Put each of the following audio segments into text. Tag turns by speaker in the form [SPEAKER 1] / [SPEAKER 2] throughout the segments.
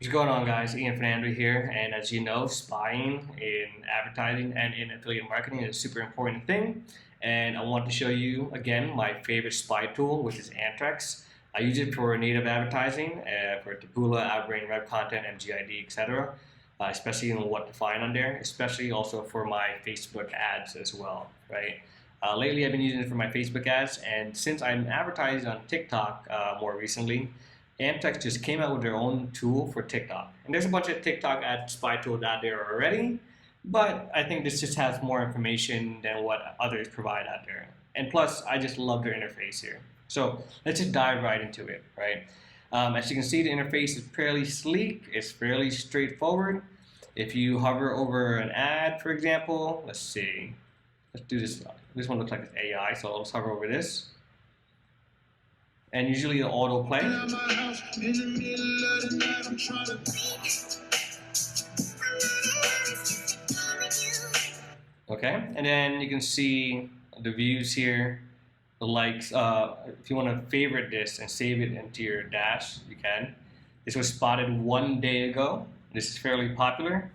[SPEAKER 1] What's going on, guys? Ian Fernando here, and as you know, spying in advertising and in affiliate marketing is a super important thing. And I want to show you again my favorite spy tool, which is Anstrex. I use it for native advertising, for Taboola, Outbrain, Web Content, MGID, etc. Especially in what to find on there, especially also for my Facebook ads as well, right? Lately, I've been using it for my Facebook ads, and since I'm advertising on TikTok more recently, Amtech just came out with their own tool for TikTok. And there's a bunch of TikTok ad spy tools out there already, but I think this just has more information than what others provide out there. And plus, I just love their interface here. So let's just dive right into it, right? As you can see, the interface is fairly sleek, it's fairly straightforward. If you hover over an ad, for example, let's see, let's do this. This one looks like it's AI, so let's hover over this. And usually the auto play. Okay, and then you can see the views here, the likes. If you want to favorite this and save it into your dash, you can. This was spotted 1 day ago. This is fairly popular.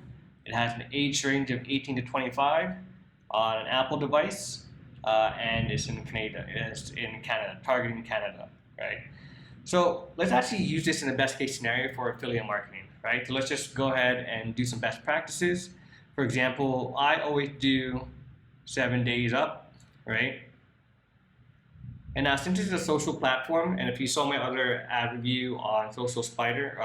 [SPEAKER 1] It has an age range of 18 to 25 on an Apple device, and it's in Canada. It's in Canada, targeting Canada, right? So let's actually use this in the best case scenario for affiliate marketing, right? So let's just go ahead and do some best practices. For example, I always do 7 days up, right? And now since it's a social platform, and if you saw my other ad review on Social Spider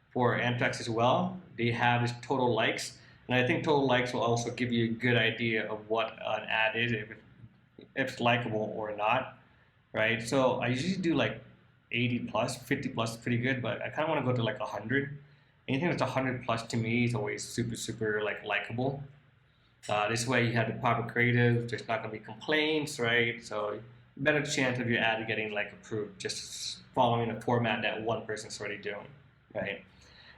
[SPEAKER 1] for Amtrex as well, they have this total likes. And I think total likes will also give you a good idea of what an ad is, if it's likable or not, right? So I usually do like 80 plus, 50 plus is pretty good, but I kind of want to go to like 100. Anything that's 100 plus to me is always super like likable. This way you have the proper creative, there's not going to be complaints, right? So better chance of your ad getting like approved just following a format that one person's already doing, right?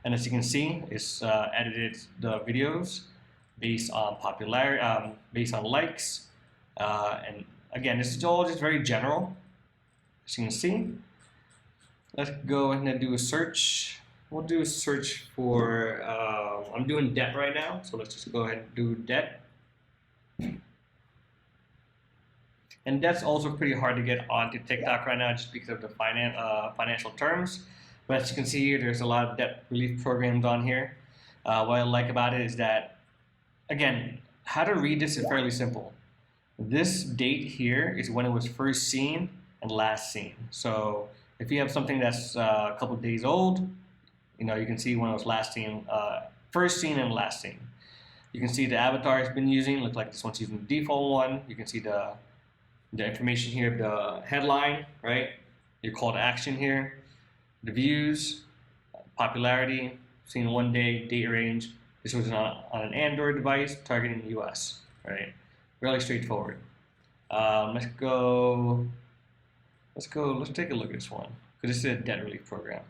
[SPEAKER 1] And as you can see, it's edited the videos based on popularity, based on likes, and again, this is all just very general. As you can see, let's go ahead and do a search. We'll do a search for, I'm doing debt right now, so let's just go ahead and do debt. And that's also pretty hard to get onto TikTok right now just because of the financial terms. But as you can see here, there's a lot of debt relief programs on here. What I like about it is that, again, how to read this is fairly simple. This date here is when it was first seen and last seen. So if you have something that's a couple of days old, you know, you can see when it was last seen, first seen and last seen. You can see the avatar it's been using, looks like this one's using the default one. You can see the information here, the headline, right? Your call to action here, the views, popularity, seen 1 day, date range. This was on an Android device targeting the US, right? Really straightforward. Let's take a look at this one, because this is a debt relief program.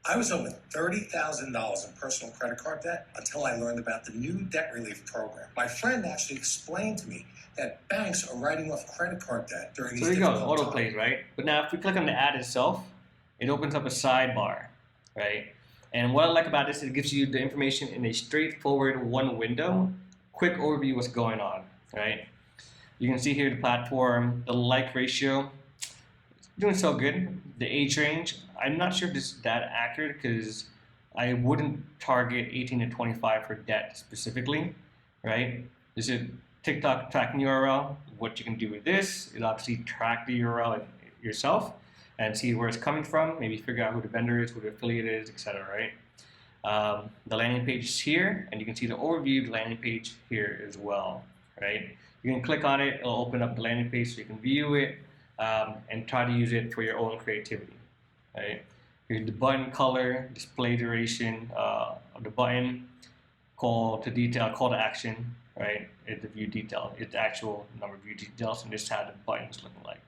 [SPEAKER 2] I was owing $30,000 in personal credit card debt until I learned about the new debt relief program. My friend actually explained to me that banks are writing off credit card debt during these
[SPEAKER 1] difficult times. So there you go,
[SPEAKER 2] auto
[SPEAKER 1] plays, right? But now if we click on the ad itself, it opens up a sidebar, right? And what I like about this is it gives you the information in a straightforward one window, quick overview of what's going on, right? You can see here the platform, the like ratio, doing so good. The age range, I'm not sure if this is that accurate because I wouldn't target 18 to 25 for debt specifically, right? This is TikTok tracking URL. What you can do with this is obviously track the URL yourself and see where it's coming from, maybe figure out who the vendor is, who the affiliate is, etc., right? The landing page is here, and you can see the overview of the landing page here as well, right? You can click on it, it'll open up the landing page so you can view it, and try to use it for your own creativity, right? Here's the button color, display duration of the button, call to detail, call to action, right? It's the view detail, it's the actual number of view details, and this is how the button is looking like.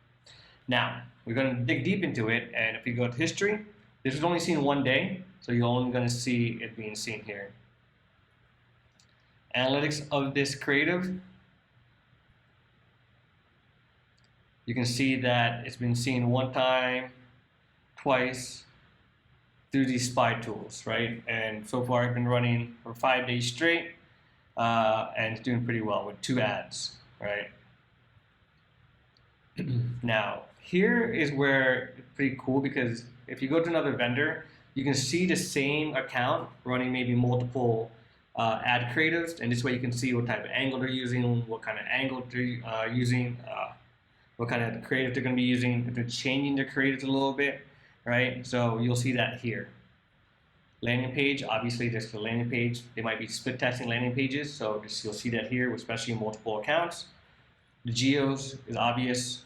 [SPEAKER 1] Now, we're going to dig deep into it, and if we go to history, this was only seen 1 day, so you're only going to see it being seen here. Analytics of this creative. You can see that it's been seen 1 time, twice, through these spy tools, right? And so far I've been running for 5 days straight, and it's doing pretty well with 2 ads, right? Now, here is where it's pretty cool, because if you go to another vendor, you can see the same account running maybe multiple ad creatives, and this way you can see what type of angle they're using, what kind of angle they're using, what kind of creative they're going to be using, if they're changing their creatives a little bit, right? So you'll see that here. Landing page, obviously there's the landing page. They might be split testing landing pages, so you'll see that here, especially in multiple accounts. The geos is obvious.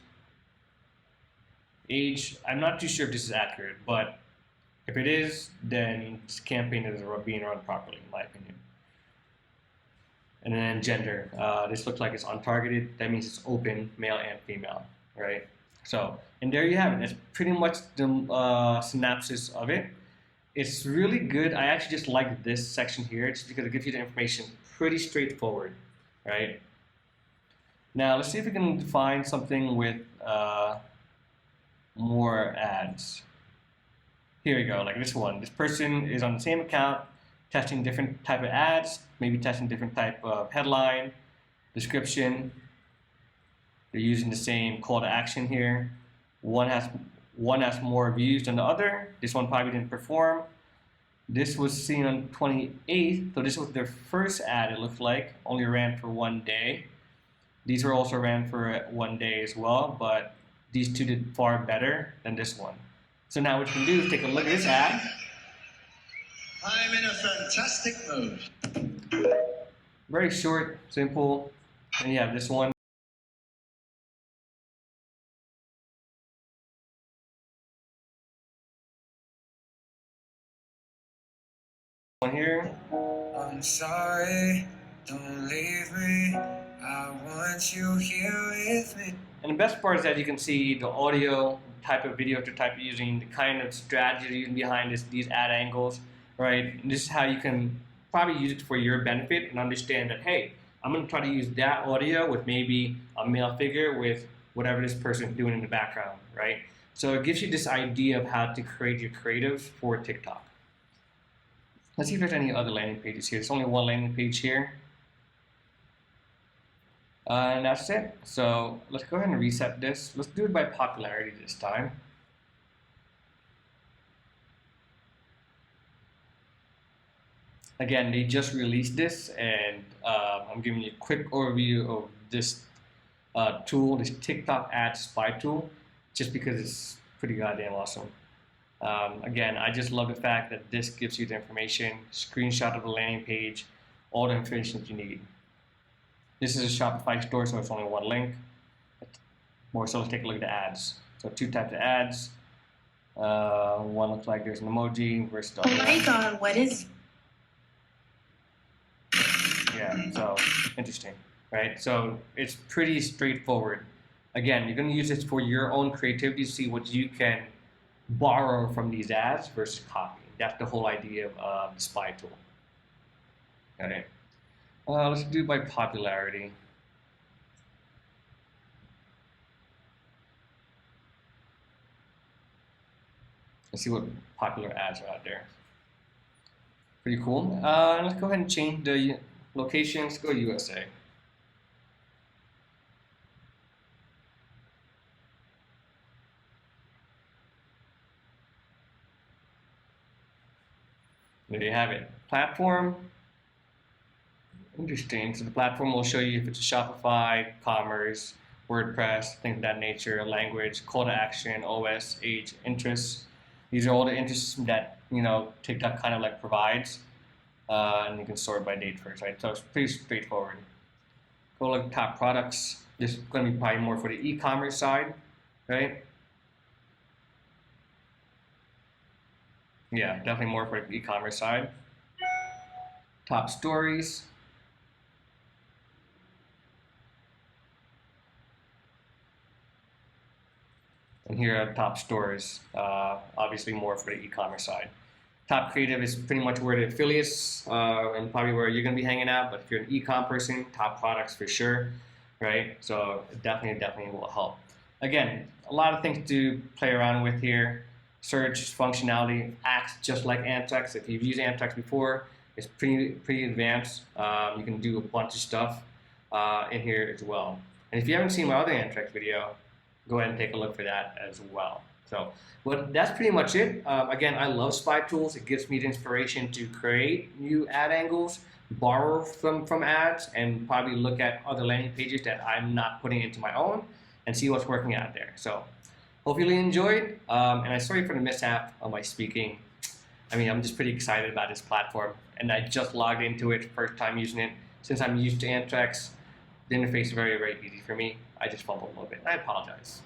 [SPEAKER 1] Age, I'm not too sure if this is accurate, but if it is, then this campaign is being run properly, in my opinion. And then gender, this looks like it's untargeted. That means it's open, male and female, right? So, and there you have it. That's pretty much the synopsis of it. It's really good. I actually just like this section here, just because it gives you the information pretty straightforward, right? Now, let's see if we can define something with more ads. Here we go, like this one. This person is on the same account, testing different type of ads, maybe testing different type of headline, description. They're using the same call to action here. One has more views than the other. This one probably didn't perform. This was seen on 28th, so this was their first ad, it looks like. Only ran for 1 day. These were also ran for 1 day as well, but these two did far better than this one. So now what you can do is take a look at this ad.
[SPEAKER 2] I'm in a fantastic mood.
[SPEAKER 1] Very short, simple, and you have this one. Here.
[SPEAKER 2] I'm sorry, don't leave me. I want you here with me.
[SPEAKER 1] And the best part is that you can see the audio, type of video they're type of using, the kind of strategy they're using behind these ad angles, right? And this is how you can probably use it for your benefit and understand that, hey, I'm going to try to use that audio with maybe a male figure with whatever this person is doing in the background, right? So it gives you this idea of how to create your creatives for TikTok. Let's see if there's any other landing pages here. There's only one landing page here. And that's it. So let's go ahead and reset this. Let's do it by popularity this time. Again, they just released this, and I'm giving you a quick overview of this tool, this TikTok ad spy tool, just because it's pretty goddamn awesome. Again, I just love the fact that this gives you the information, screenshot of the landing page, all the information that you need. This is a Shopify store, so it's only one link. More so, let's take a look at the ads. So 2 types of ads. One looks like there's an emoji versus the other.
[SPEAKER 3] Oh my god, what is...
[SPEAKER 1] Yeah, so interesting, right? So it's pretty straightforward. Again, you're going to use this for your own creativity to see what you can borrow from these ads versus copy. That's the whole idea of the spy tool. Okay. Let's do it by popularity. Let's see what popular ads are out there. Pretty cool. Let's go ahead and change the location. Let's go USA. There you have it. Platform. Interesting. So the platform will show you if it's a Shopify, Commerce, WordPress, things of that nature, language, call to action, OS, age, interests. These are all the interests that TikTok kind of like provides, and you can sort by date first, right? So it's pretty straightforward. Go look at top products. This is going to be probably more for the e-commerce side, right? Yeah, definitely more for the e-commerce side. Top stories. And here are top stores, obviously more for the e-commerce side. Top creative is pretty much where the affiliates and probably where you're going to be hanging out, but if you're an e-com person, top products for sure, right? So it definitely will help. Again, a lot of things to play around with here. search functionality acts just like Anstrex. If you've used Anstrex before, it's pretty advanced. You can do a bunch of stuff in here as well. And if you haven't seen my other Anstrex video, go ahead and take a look for that as well. So, but that's pretty much it. Again, I love spy tools. It gives me the inspiration to create new ad angles, borrow from ads, and probably look at other landing pages that I'm not putting into my own and see what's working out there. So, hopefully you enjoyed. And I'm sorry for the mishap on my speaking. I mean, I'm just pretty excited about this platform, and I just logged into it, first time using it. Since I'm used to Anstrex, the interface is very, very easy for me. I just fumbled a little bit. I apologize.